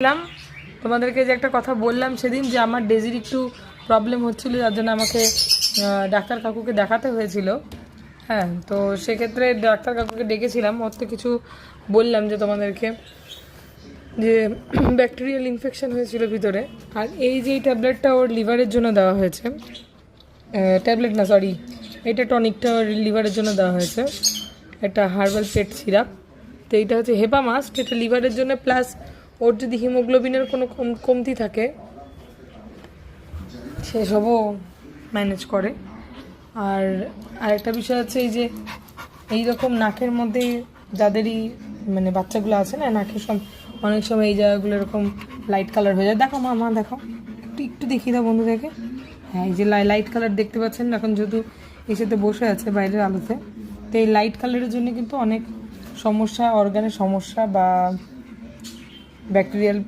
বললাম তোমাদেরকে যে একটা কথা বললাম সেদিন যে আমার ডেজির একটু প্রবলেম হচ্ছিল, যার জন্য আমাকে ডাক্তার কাকুকে দেখাতে হয়েছিল। হ্যাঁ, তো সেক্ষেত্রে ডাক্তার কাকুকে ডেকেছিলাম, ওর তো কিছু বললাম যে তোমাদেরকে যে ব্যাকটেরিয়াল ইনফেকশন হয়েছিল ভিতরে। আর এই যে এই ট্যাবলেটটা ওর লিভারের জন্য দেওয়া হয়েছে, ট্যাবলেট না সরি, এটা টনিকটা ওর লিভারের জন্য দেওয়া হয়েছে, এটা হার্বাল পেট সিরাপ। তো এইটা হচ্ছে হেপামাস্ট, এটা লিভারের জন্য, প্লাস ওর যদি হিমোগ্লোবিনের কোনো কমতি থাকে সেসবও ম্যানেজ করে। আর আরেকটা বিষয় হচ্ছে এই যে এইরকম নাকের মধ্যে যাদেরই মানে বাচ্চাগুলো আছে না, নাকের অনেক সময় এই জায়গাগুলো এরকম লাইট কালার হয়ে যায়। দেখো মা দেখো, একটু একটু দেখিয়ে দাও বন্ধুদেরকে। হ্যাঁ, এই যে লাইট কালার দেখতে পাচ্ছেন এখন, যেহেতু এসেতে বসে আছে বাইরের আলোতে, তো এই লাইট কালারের জন্য কিন্তু অনেক সমস্যা, অর্গানের সমস্যা বা ব্যাকটেরিয়াল